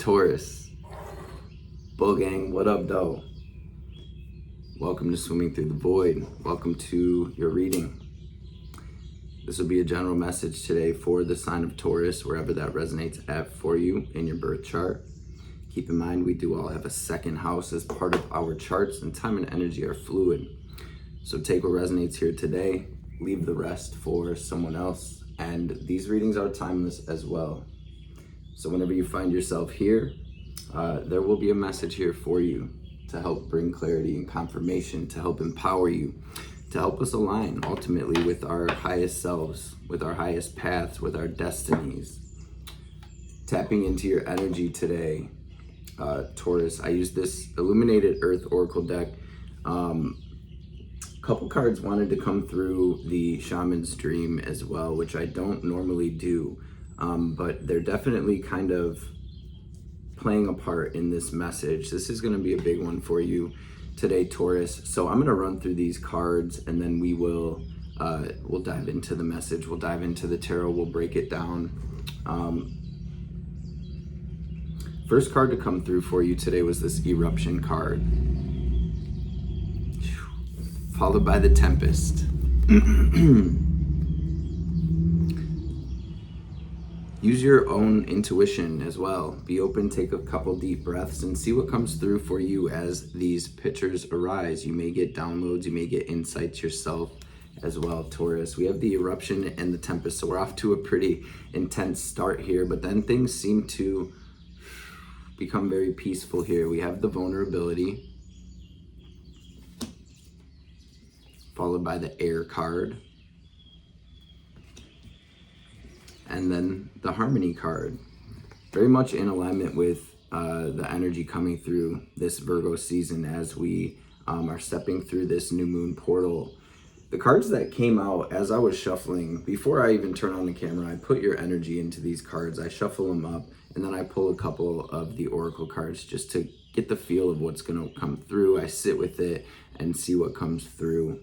Taurus, Bull Gang, what up, though? Welcome to Swimming Through the Void. Welcome to your reading. This will be a general message today for the sign of Taurus, wherever that resonates at for you in your birth chart. Keep in mind, we do all have a second house as part of our charts, and time and energy are fluid. So take what resonates here today, leave the rest for someone else. And these readings are timeless as well. So whenever you find yourself here, there will be a message here for you to help bring clarity and confirmation, to help empower you, to help us align ultimately with our highest selves, with our highest paths, with our destinies. Tapping into your energy today, Taurus. I use this Illuminated Earth Oracle deck. Couple cards wanted to come through the Shaman's Dream as well, which I don't normally do. But they're definitely kind of playing a part in this message. This is going to be a big one for you today, Taurus. So I'm going to run through these cards, and then we'll dive into the message. We'll dive into the tarot. We'll break it down. First card to come through for you today was this Eruption card, followed by the Tempest. Use your own intuition as well. Be open, take a couple deep breaths, and see what comes through for you as these pictures arise. You may get downloads, you may get insights yourself as well, Taurus. We have the Eruption and the Tempest, so we're off to a pretty intense start here, but then things seem to become very peaceful here. We have the Vulnerability, followed by the Air card, and then the Harmony card. Very much in alignment with the energy coming through this Virgo season as we are stepping through this new moon portal. The cards that came out as I was shuffling, before I even turn on the camera, I put your energy into these cards. I shuffle them up, and then I pull a couple of the Oracle cards just to get the feel of what's going to come through. I sit with it and see what comes through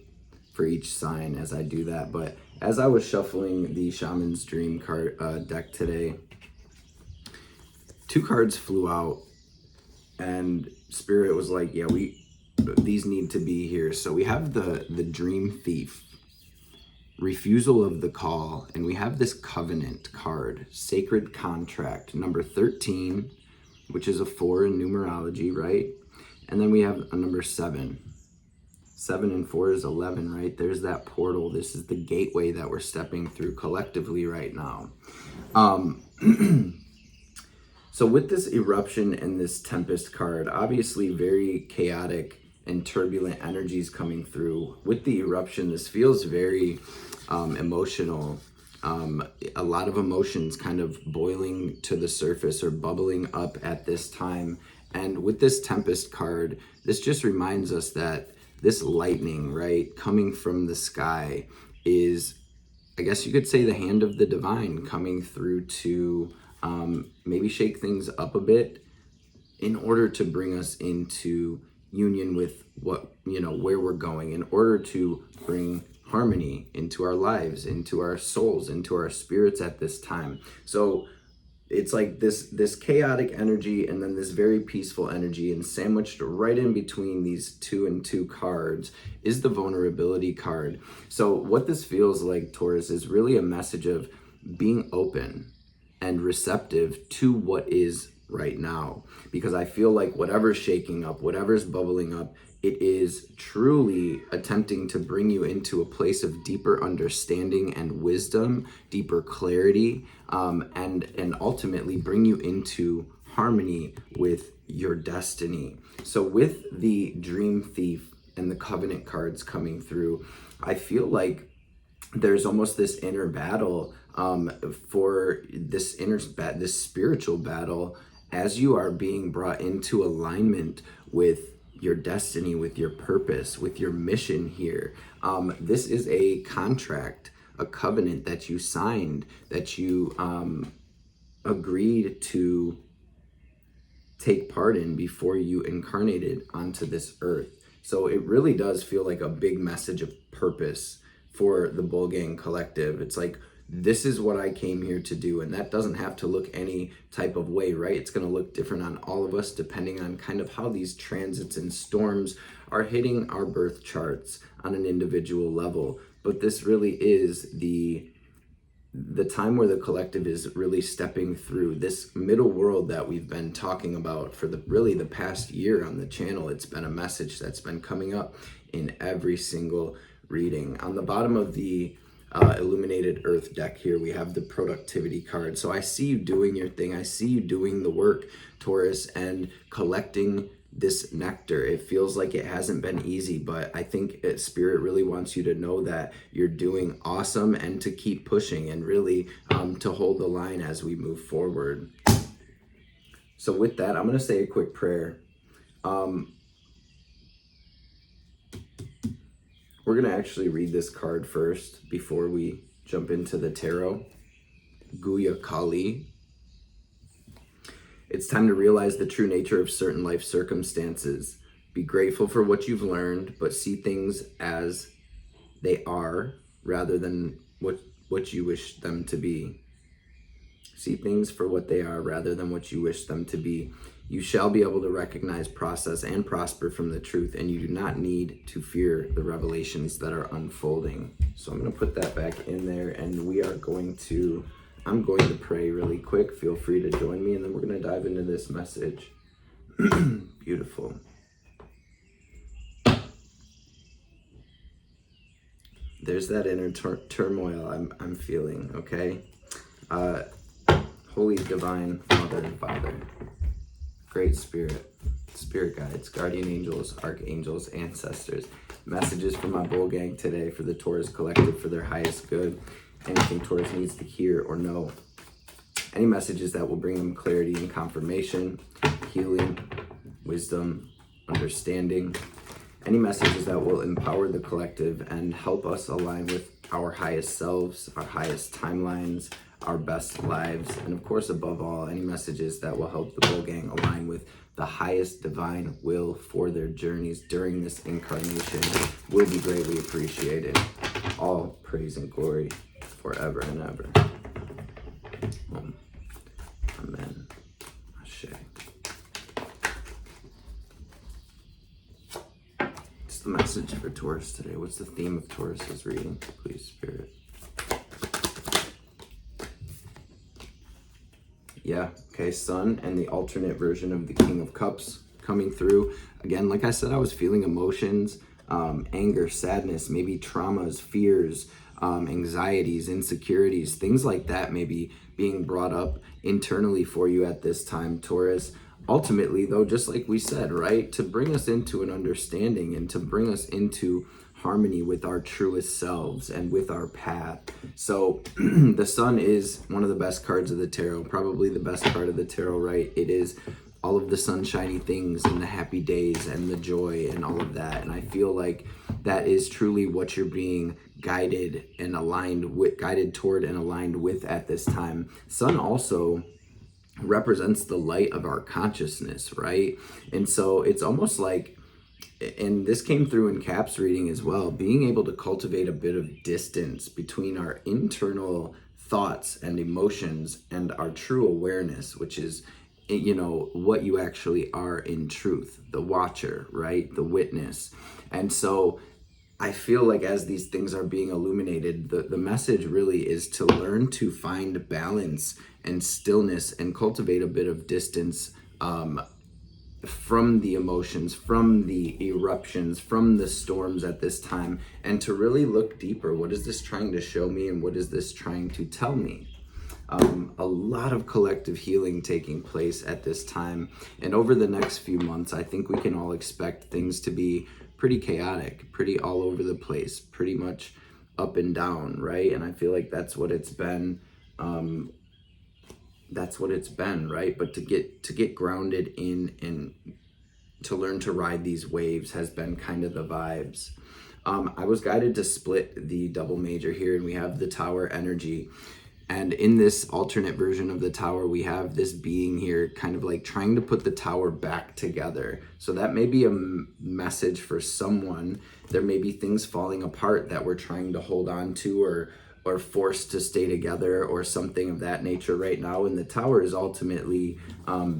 for each sign as I do that. But as I was shuffling the Shaman's Dream card deck today, two cards flew out, and Spirit was like, yeah, these need to be here. So we have the Dream Thief, Refusal of the Call, and we have this Covenant card, Sacred Contract, number 13, which is a 4 in numerology, right? And then we have a number 7. 7 and 4 is 11, right? There's that portal. This is the gateway that we're stepping through collectively right now. So with this Eruption and this Tempest card, obviously very chaotic and turbulent energies coming through. With the Eruption, this feels very emotional. A lot of emotions kind of boiling to the surface or bubbling up at this time. And with this Tempest card, this just reminds us that this lightning, right, coming from the sky is, I guess you could say, the hand of the divine coming through to maybe shake things up a bit in order to bring us into union with what, where we're going, in order to bring harmony into our lives, into our souls, into our spirits at this time. So it's like this chaotic energy and then this very peaceful energy, and sandwiched right in between these 2 and 2 cards is the Vulnerability card. So what this feels like, Taurus, is really a message of being open and receptive to what is right now. Because I feel like whatever's shaking up, whatever's bubbling up, it is truly attempting to bring you into a place of deeper understanding and wisdom, deeper clarity, and ultimately bring you into harmony with your destiny. So with the Dream Thief and the Covenant cards coming through, I feel like there's almost this inner battle for this spiritual battle as you are being brought into alignment with your destiny, with your purpose, with your mission here. This is a contract, a covenant that you signed, that you agreed to take part in before you incarnated onto this earth. So it really does feel like a big message of purpose for the Bull Gang collective. It's like this is what I came here to do. And that doesn't have to look any type of way, right? It's going to look different on all of us depending on kind of how these transits and storms are hitting our birth charts on an individual level. But this really is the time where the collective is really stepping through this middle world that we've been talking about for the past year on the channel. It's been a message that's been coming up in every single reading. On the bottom of the illuminated earth deck here, we have the productivity card. So I see you doing your thing. I see you doing the work, Taurus, and collecting this nectar. It feels like it hasn't been easy, but I think Spirit really wants you to know that you're doing awesome and to keep pushing and really to hold the line as we move forward. So with that, I'm going to say a quick prayer. We're going to actually read this card first before we jump into the tarot. Guya Kali. It's time to realize the true nature of certain life circumstances. Be grateful for what you've learned, but see things as they are rather than what you wish them to be. See things for what they are rather than what you wish them to be. You shall be able to recognize, process, and prosper from the truth, and you do not need to fear the revelations that are unfolding. So I'm going to put that back in there, and I'm going to pray really quick. Feel free to join me, and then we're going to dive into this message. Beautiful. There's that inner turmoil I'm feeling, okay? Holy Divine Mother and Father, Great Spirit, Spirit Guides, Guardian Angels, Archangels, Ancestors, messages from my Bull Gang today for the Taurus Collective for their highest good. Anything Taurus needs to hear or know. Any messages that will bring them clarity and confirmation, healing, wisdom, understanding. Any messages that will empower the collective and help us align with our highest selves, our highest timelines, our best lives. And of course, above all, any messages that will help the Bull Gang align with the highest divine will for their journeys during this incarnation will be greatly appreciated. All praise and glory forever and ever. Amen. Ashe. What's the message for Taurus today? What's the theme of Taurus's reading? Please, Spirit. Yeah, okay, Sun and the alternate version of the King of Cups coming through. Again, like I said, I was feeling emotions, anger, sadness, maybe traumas, fears, anxieties, insecurities, things like that maybe being brought up internally for you at this time, Taurus. Ultimately, though, just like we said, right, to bring us into an understanding and to bring us into harmony with our truest selves and with our path. So the Sun is one of the best cards of the tarot, probably the best card of the tarot, right? It is all of the sunshiny things and the happy days and the joy and all of that. And I feel like that is truly what you're being guided and guided toward and aligned with at this time. Sun also represents the light of our consciousness, right? And so it's almost like, and this came through in Cap's reading as well, being able to cultivate a bit of distance between our internal thoughts and emotions and our true awareness, which is, you know, what you actually are in truth, the watcher, right? The witness. And so I feel like as these things are being illuminated, the message really is to learn to find balance and stillness and cultivate a bit of distance from the emotions, from the eruptions, from the storms at this time, and to really look deeper. What is this trying to show me, and what is this trying to tell me? A lot of collective healing taking place at this time, and over the next few months, I think we can all expect things to be pretty chaotic, pretty all over the place, pretty much up and down, right? And I feel like that's what it's been. Right? But to get grounded in and to learn to ride these waves has been kind of the vibes. I was guided to split the double major here, and we have the Tower energy. And in this alternate version of the Tower, we have this being here kind of like trying to put the Tower back together. So that may be a message for someone. There may be things falling apart that we're trying to hold on to or or forced to stay together or something of that nature right now. And the tower is ultimately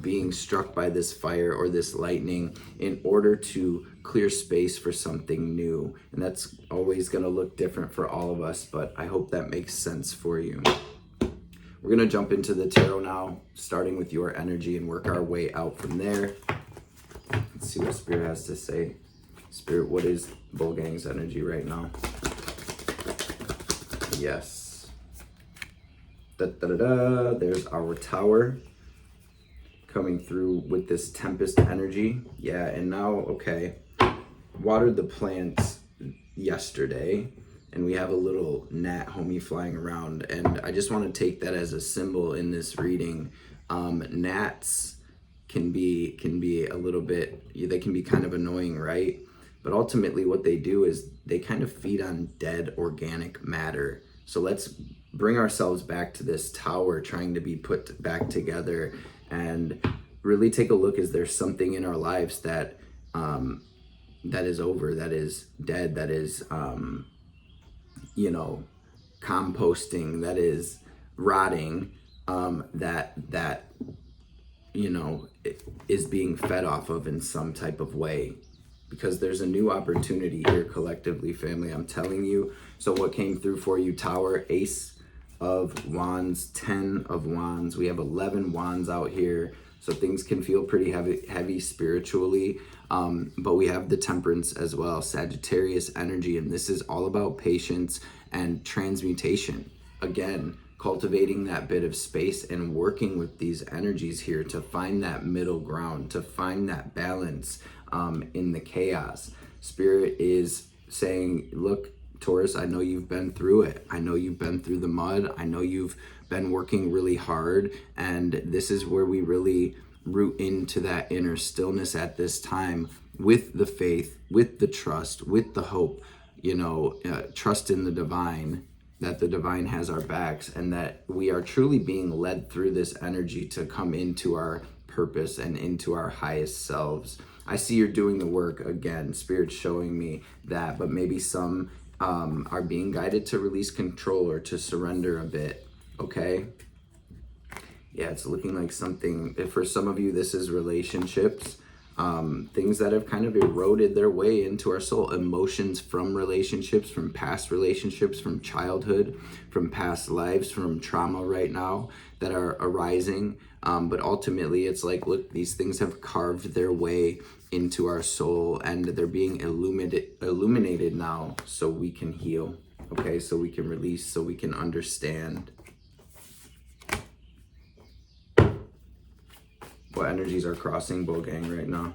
being struck by this fire or this lightning in order to clear space for something new. And that's always going to look different for all of us, but I hope that makes sense for you. We're going to jump into the tarot now, starting with your energy and work our way out from there. Let's see what Spirit has to say. Spirit, what is Bulgang's energy right now? Yes. There's our tower coming through with this tempest energy. Yeah, and now, okay, watered the plants yesterday, and we have a little gnat homie flying around, and I just want to take that as a symbol in this reading. Gnats can be a little bit, they can be kind of annoying, right? But ultimately what they do is they kind of feed on dead organic matter. So let's bring ourselves back to this tower trying to be put back together and really take a look. Is there something in our lives that that is over, that is dead, that is composting, that is rotting, that is being fed off of in some type of way? Because there's a new opportunity here collectively, family, I'm telling you. So what came through for you? Tower, Ace of Wands, 10 of Wands. We have 11 Wands out here. So things can feel pretty heavy spiritually. But we have the Temperance as well, Sagittarius energy. And this is all about patience and transmutation. Again, cultivating that bit of space and working with these energies here to find that middle ground, to find that balance in the chaos. Spirit is saying, look, Taurus, I know you've been through it. I know you've been through the mud. I know you've been working really hard. And this is where we really root into that inner stillness at this time with the faith, with the trust, with the hope, trust in the divine, that the divine has our backs, and that we are truly being led through this energy to come into our purpose and into our highest selves. I see you're doing the work again. Spirit's showing me that, but maybe some are being guided to release control or to surrender a bit. Okay. Yeah, it's looking like something, if for some of you, this is relationships, things that have kind of eroded their way into our soul, emotions from relationships, from past relationships, from childhood, from past lives, from trauma right now that are arising. But ultimately it's like, look, these things have carved their way into our soul and they're being illuminated now so we can heal. Okay, so we can release, so we can understand. What energies are crossing Bulgang right now?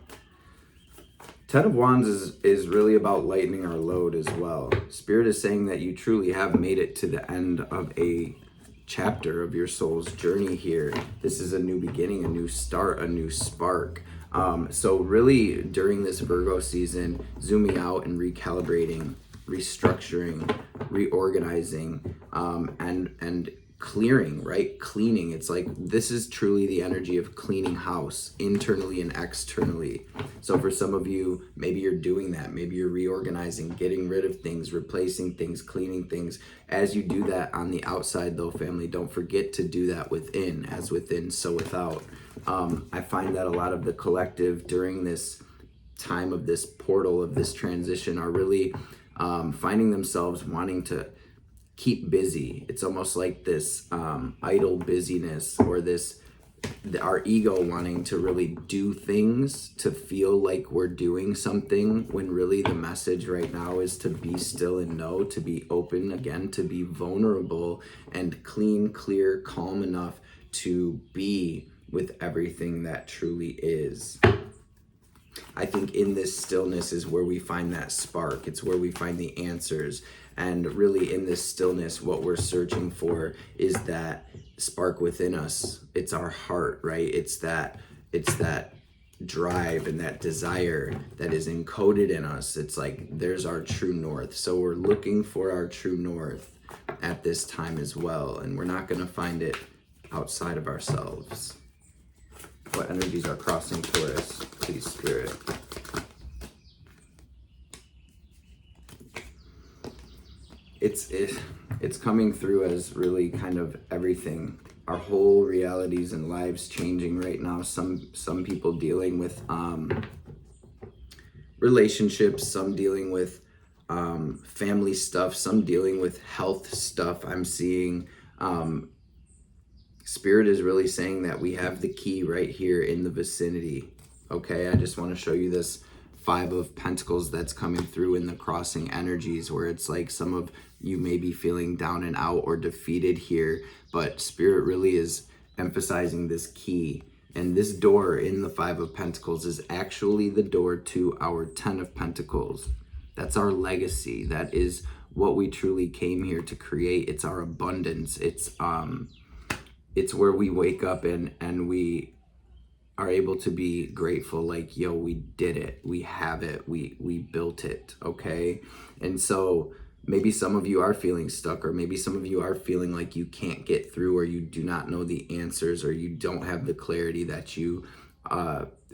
10 of Wands is really about lightening our load as well. Spirit is saying that you truly have made it to the end of a chapter of your soul's journey here. This is a new beginning, a new start, a new spark. So really during this Virgo season, zooming out and recalibrating, restructuring, reorganizing, and clearing, right? Cleaning. It's like, this is truly the energy of cleaning house internally and externally. So for some of you, maybe you're doing that. Maybe you're reorganizing, getting rid of things, replacing things, cleaning things. As you do that on the outside though, family, don't forget to do that within. As within, so without. I find that a lot of the collective during this time of this portal, of this transition, are really finding themselves wanting to keep busy. It's almost like this idle busyness, or our ego wanting to really do things to feel like we're doing something, when really the message right now is to be still and know, to be open again, to be vulnerable and clean, clear, calm enough to be with everything that truly is. I think in this stillness is where we find that spark. It's where we find the answers. And really in this stillness, what we're searching for is that spark within us. It's our heart, right? It's that drive and that desire that is encoded in us. It's like, there's our true north. So we're looking for our true north at this time as well. And we're not going to find it outside of ourselves. What energies are crossing Taurus, please, Spirit? it's coming through as really kind of everything. Our whole realities and lives changing right now. Some people dealing with relationships, some dealing with family stuff, some dealing with health stuff. I'm seeing Spirit is really saying that we have the key right here in the vicinity. Okay, I just want to show you this Five of Pentacles that's coming through in the crossing energies, where it's like some of you may be feeling down and out or defeated here, but Spirit really is emphasizing this key. And this door in the Five of Pentacles is actually the door to our Ten of Pentacles. That's our legacy. That is what we truly came here to create. It's our abundance. It's where we wake up and we are able to be grateful, like, yo, we did it, we have it, we built it. Okay. And so maybe some of you are feeling stuck, or maybe some of you are feeling like you can't get through, or you do not know the answers, or you don't have the clarity that you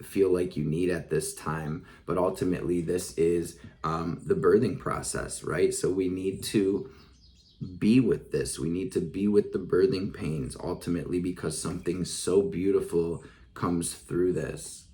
feel like you need at this time. But ultimately this is the birthing process, right? So we need to be with this. We need to be with the birthing pains ultimately, because something so beautiful comes through this.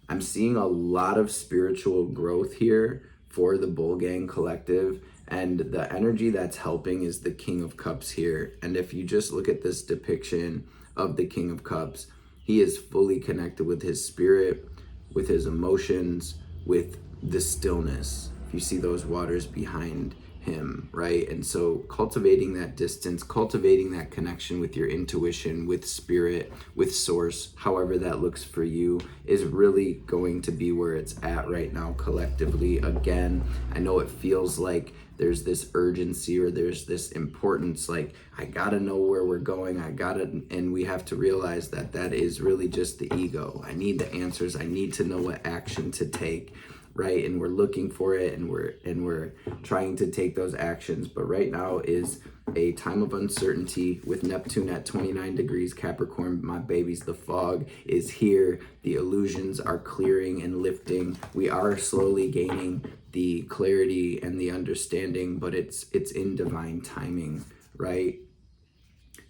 I'm seeing a lot of spiritual growth here for the Bull Gang Collective, and the energy that's helping is the King of Cups here. And if you just look at this depiction of the King of Cups, he is fully connected with his spirit, with his emotions, with the stillness. If you see those waters behind him, right? And so cultivating that distance, cultivating that connection with your intuition, with spirit, with source, however that looks for you, is really going to be where it's at right now collectively. Again, I know it feels like there's this urgency, or there's this importance, like, I gotta know where we're going, and we have to realize that that is really just the ego. I need the answers, I need to know what action to take, right? And we're looking for it, and we're trying to take those actions. But right now is a time of uncertainty with Neptune at 29 degrees Capricorn. My babies, the fog is here. The illusions are clearing and lifting. We are slowly gaining the clarity and the understanding, but it's in divine timing, right?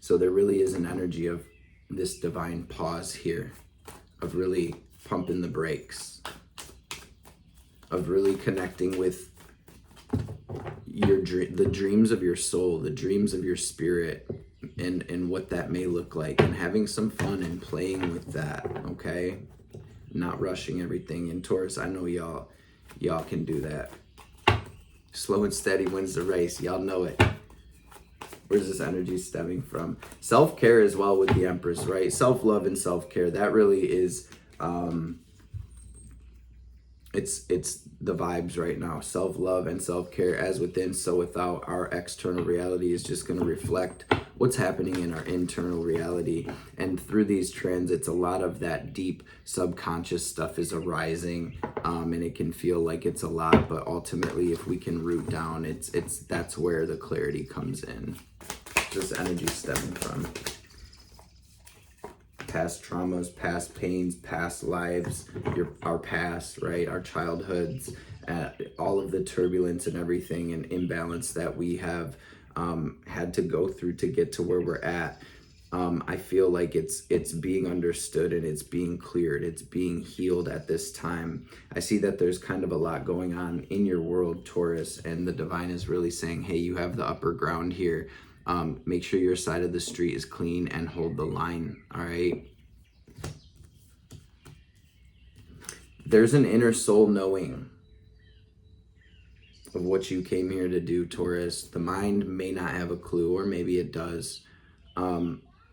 So there really is an energy of this divine pause here, of really pumping the brakes, of really connecting with the dreams of your soul, the dreams of your spirit, and what that may look like, and having some fun and playing with that. Okay, not rushing everything. And Taurus, I know y'all can do that. Slow and steady wins the race. Y'all know it. Where's this energy stemming from? Self-care as well with the Empress, right? Self-love and self-care, that really is it's the vibes right now. Self-love and self-care, as within, so without. Our external reality is just going to reflect what's happening in our internal reality. And through these transits, a lot of that deep subconscious stuff is arising, and it can feel like it's a lot, but ultimately, if we can root down, that's where the clarity comes in. This energy stemming from past traumas, past pains, past lives, our past, right? Our childhoods, all of the turbulence and everything and imbalance that we have had to go through to get to where we're at. I feel like it's being understood, and it's being cleared. It's being healed at this time. I see that there's kind of a lot going on in your world, Taurus, and the divine is really saying, hey, you have the upper ground here. Make sure your side of the street is clean and hold the line, all right? There's an inner soul knowing of what you came here to do, Taurus. The mind may not have a clue, or maybe it does.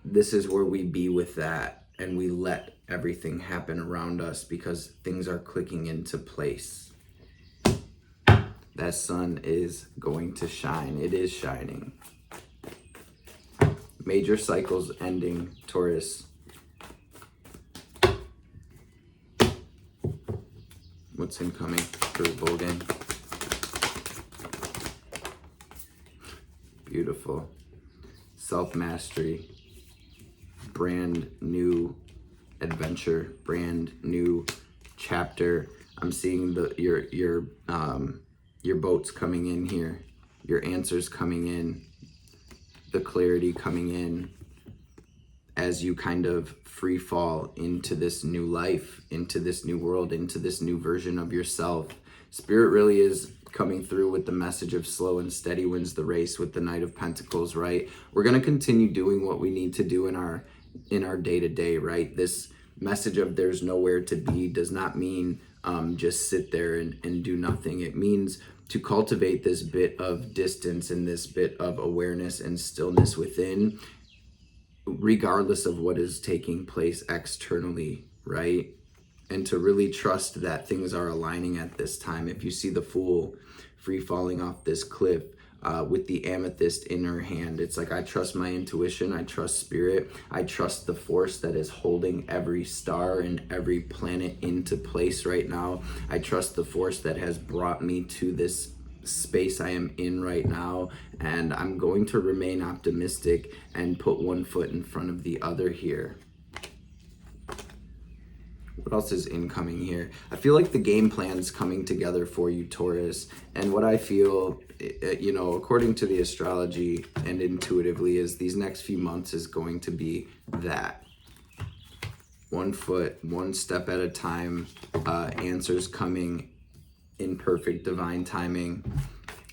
This is where we be with that, and we let everything happen around us because things are clicking into place. That sun is going to shine. It is shining. Major cycles ending, Taurus. What's incoming for Bull Gang? Beautiful. Self-mastery. Brand new adventure. Brand new chapter. I'm seeing your boats coming in here. your answers coming in, the clarity coming in as you kind of free fall into this new life, into this new world, into this new version of yourself. Spirit really is coming through with the message of slow and steady wins the race with the Knight of Pentacles, right? We're going to continue doing what we need to do in our day-to-day, right? This message of there's nowhere to be does not mean just sit there and do nothing. It means to cultivate this bit of distance and this bit of awareness and stillness within, regardless of what is taking place externally, right? And to really trust that things are aligning at this time. If you see the Fool free falling off this cliff with the amethyst in her hand, it's like, I trust my intuition, I trust spirit, I trust the force that is holding every star and every planet into place right now. I trust the force that has brought me to this space I am in right now, and I'm going to remain optimistic and put one foot in front of the other here. What else is incoming here? I feel like the game plan's coming together for you, Taurus. And what I feel, you know, according to the astrology and intuitively, is these next few months is going to be that. 1 foot, 1 step at a time, answers coming in perfect divine timing.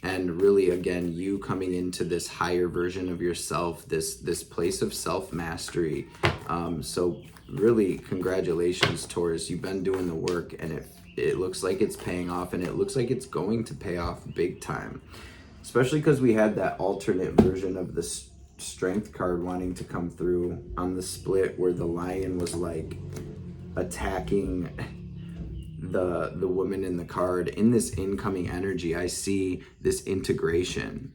And really, again, you coming into this higher version of yourself, this place of self-mastery. So really, congratulations, Taurus. You've been doing the work, and it looks like it's paying off, and it looks like it's going to pay off big time. Especially because we had that alternate version of the strength card wanting to come through on the split, where the lion was like attacking the woman in the card. In this incoming energy, I see this integration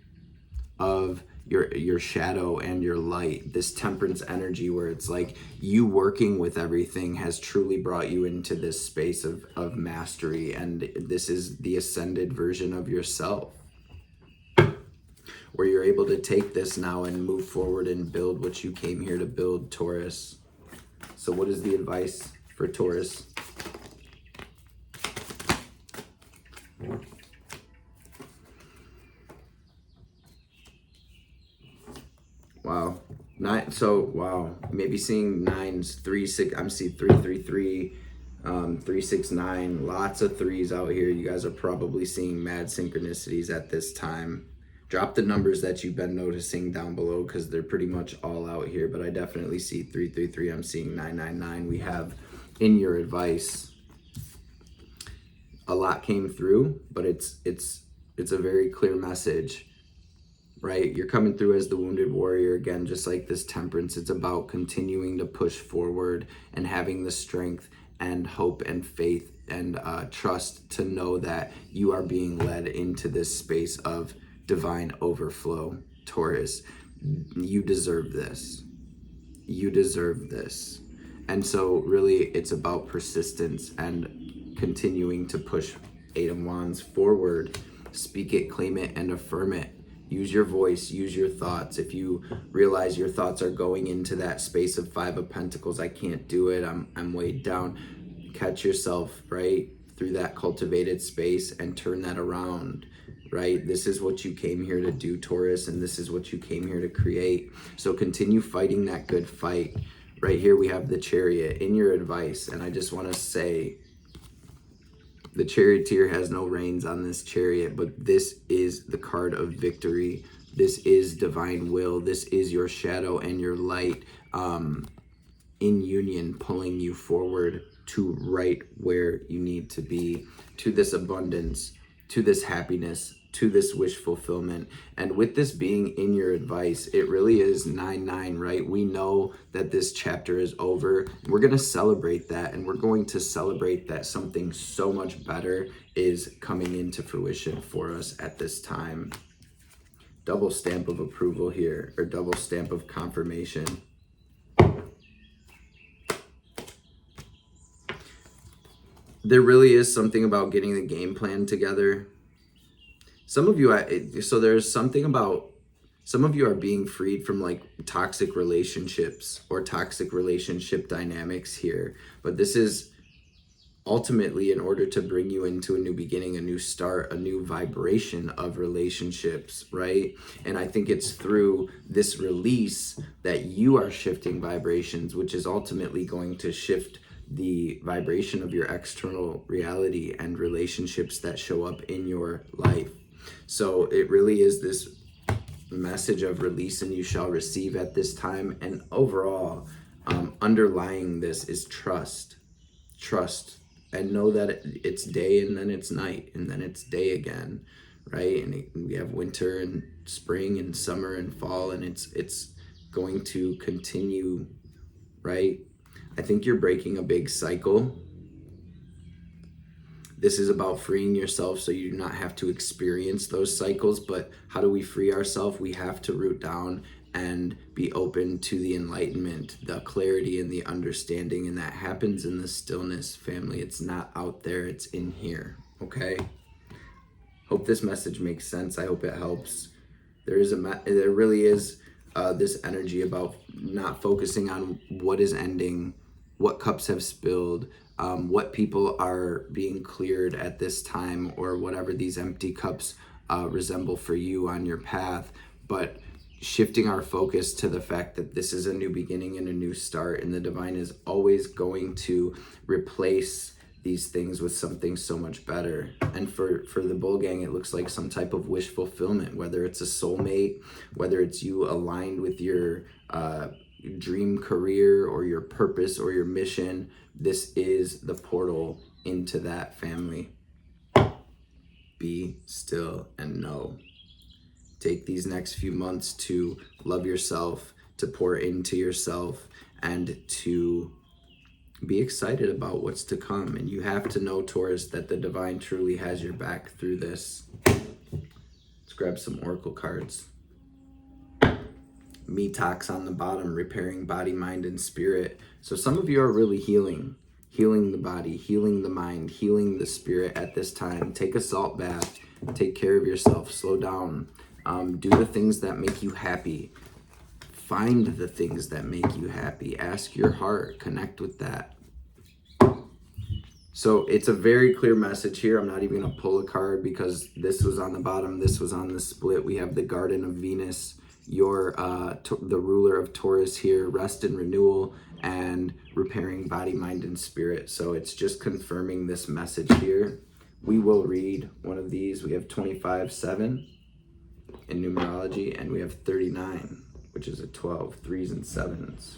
of your shadow and your light, this temperance energy where it's like you working with everything has truly brought you into this space of mastery, and this is the ascended version of yourself where you're able to take this now and move forward and build what you came here to build, Taurus. So what is the advice for Taurus? Wow. Wow. Maybe seeing 9s, 3, 6. I'm seeing 3, 3, 3, 3, 6, 9. Lots of 3s out here. You guys are probably seeing mad synchronicities at this time. Drop the numbers that you've been noticing down below, because they're pretty much all out here. But I definitely see 3, 3, 3. I'm seeing 9, 9, 9. We have in your advice. A lot came through, but it's a very clear message. Right? You're coming through as the wounded warrior again, just like this temperance. It's about continuing to push forward and having the strength and hope and faith and trust to know that you are being led into this space of divine overflow, Taurus. You deserve this. You deserve this. And so really it's about persistence and continuing to push 8 of Wands forward. Speak it, claim it, and affirm it. Use your voice, use your thoughts. If you realize your thoughts are going into that space of 5 of Pentacles, I can't do it, I'm weighed down, catch yourself, right, through that cultivated space and turn that around, right? This is what you came here to do, Taurus, and this is what you came here to create. So continue fighting that good fight. Right here we have the Chariot in your advice, and I just want to say, the charioteer has no reins on this chariot, but this is the card of victory. This is divine will. This is your shadow and your light in union, pulling you forward to right where you need to be, to this abundance, to this happiness, to this wish fulfillment. And with this being in your advice, it really is 9-9, right? We know that this chapter is over. We're going to celebrate that, and we're going to celebrate that something so much better is coming into fruition for us at this time. Double stamp of approval here, or double stamp of confirmation. There really is something about getting the game plan together. Some of you, so there's something about, some of you are being freed from like toxic relationships or toxic relationship dynamics here. But this is ultimately in order to bring you into a new beginning, a new start, a new vibration of relationships, right? And I think it's through this release that you are shifting vibrations, which is ultimately going to shift the vibration of your external reality and relationships that show up in your life. So it really is this message of release and you shall receive at this time. And overall, underlying this is trust. And know that it's day and then it's night and then it's day again, right? And we have winter and spring and summer and fall, and it's going to continue, right? I think you're breaking a big cycle. This is about freeing yourself so you do not have to experience those cycles. But how do we free ourselves? We have to root down and be open to the enlightenment, the clarity, and the understanding. And that happens in the stillness, family. It's not out there, it's in here, okay? Hope this message makes sense. I hope it helps. There really is this energy about not focusing on what is ending, what cups have spilled, what people are being cleared at this time, or whatever these empty cups resemble for you on your path, but shifting our focus to the fact that this is a new beginning and a new start, and the divine is always going to replace these things with something so much better. And for the Bull Gang, it looks like some type of wish fulfillment, whether it's a soulmate, whether it's you aligned with your dream career or your purpose or your mission. This is the portal into that, family. Be still and know. Take these next few months to love yourself, to pour into yourself, and to be excited about what's to come. And you have to know, Taurus, that the divine truly has your back through this. Let's grab some oracle cards. Metox on the bottom, repairing body, mind, and spirit. So some of you are really healing the body, healing the mind, healing the spirit at this time. Take a salt bath, take care of yourself, slow down. Do the things that make you happy. Find the things that make you happy. Ask your heart, connect with that. So it's a very clear message here. I'm not even going to pull a card because this was on the bottom, this was on the split. We have the Garden of Venus, the ruler of Taurus here, rest and renewal, and repairing body, mind, and spirit. So it's just confirming this message here. We will read one of these. We have 25-7 in numerology, and we have 39, which is a 12, 3s and 7s.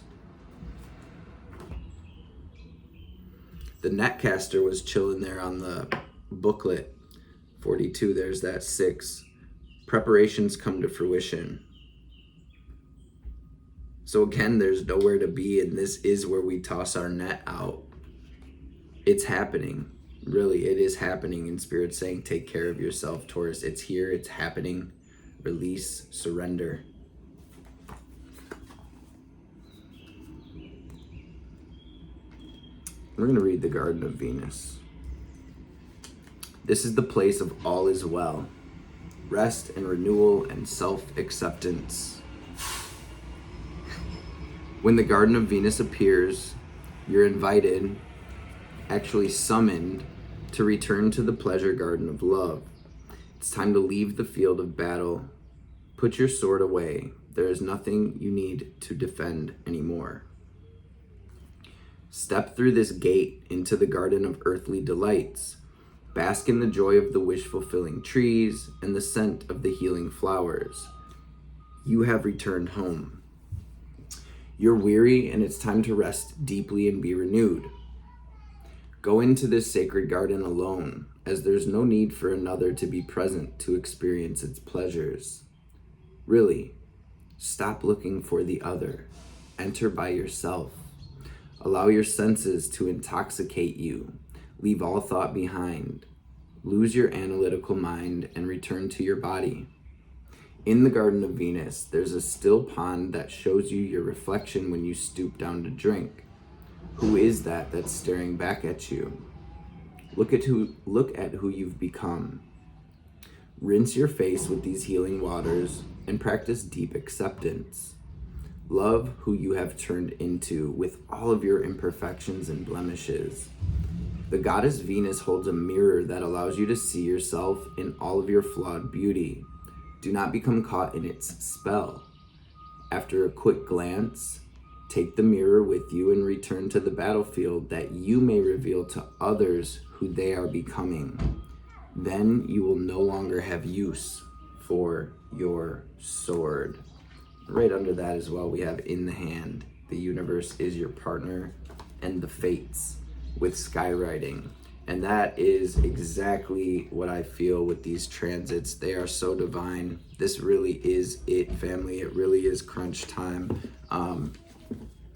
The netcaster was chilling there on the booklet. 42, there's that 6. Preparations come to fruition. So again, there's nowhere to be, and this is where we toss our net out. It's happening. Really, it is happening. And Spirit's saying, take care of yourself, Taurus. It's here, it's happening. Release, surrender. We're going to read the Garden of Venus. This is the place of all is well, rest and renewal and self-acceptance. When the Garden of Venus appears, you're invited, actually summoned, to return to the pleasure garden of love. It's time to leave the field of battle. Put your sword away. There is nothing you need to defend anymore. Step through this gate into the garden of earthly delights. Bask in the joy of the wish-fulfilling trees and the scent of the healing flowers. You have returned home. You're weary and it's time to rest deeply and be renewed. Go into this sacred garden alone, as there's no need for another to be present to experience its pleasures. Really, stop looking for the other. Enter by yourself. Allow your senses to intoxicate you. Leave all thought behind. Lose your analytical mind and return to your body. In the Garden of Venus, there's a still pond that shows you your reflection when you stoop down to drink. Who is that that's staring back at you? Look at who you've become. Rinse your face with these healing waters and practice deep acceptance. Love who you have turned into with all of your imperfections and blemishes. The goddess Venus holds a mirror that allows you to see yourself in all of your flawed beauty. Do not become caught in its spell. After a quick glance, take the mirror with you and return to the battlefield that you may reveal to others who they are becoming. Then you will no longer have use for your sword. Right under that as well, we have in the hand. The universe is your partner, and the fates with skywriting. And that is exactly what I feel with these transits. They are so divine. This really is it, family. It really is crunch time.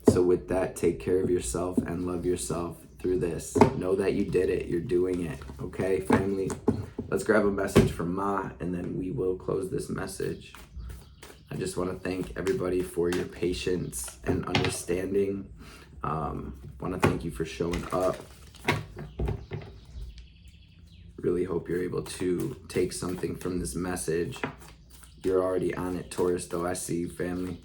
So with that, take care of yourself and love yourself through this. Know that you did it. You're doing it. Okay, family? Let's grab a message from Ma, and then we will close this message. I just want to thank everybody for your patience and understanding. Want to thank you for showing up. Really hope you're able to take something from this message. You're already on it, Taurus, though. I see you, family.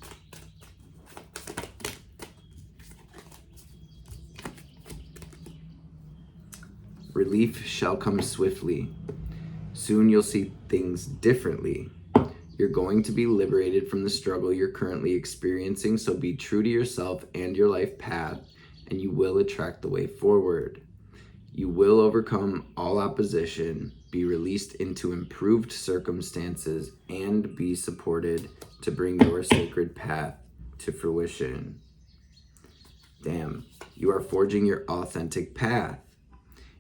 Relief shall come swiftly. Soon you'll see things differently. You're going to be liberated from the struggle you're currently experiencing, so be true to yourself and your life path, and you will attract the way forward. You will overcome all opposition, be released into improved circumstances, and be supported to bring your sacred path to fruition. Damn, you are forging your authentic path.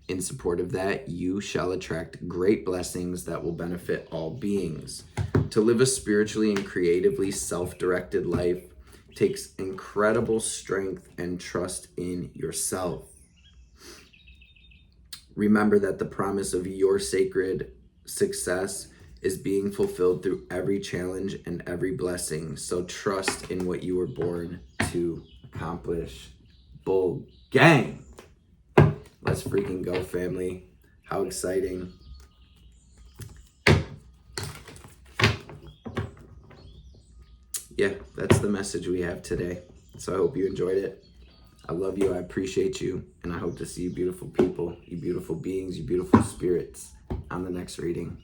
In support of that, you shall attract great blessings that will benefit all beings. To live a spiritually and creatively self-directed life takes incredible strength and trust in yourself. Remember that the promise of your sacred success is being fulfilled through every challenge and every blessing. So trust in what you were born to accomplish. Bull gang! Let's freaking go, family. How exciting. Yeah, that's the message we have today. So I hope you enjoyed it. I love you, I appreciate you, and I hope to see you beautiful people, you beautiful beings, you beautiful spirits on the next reading.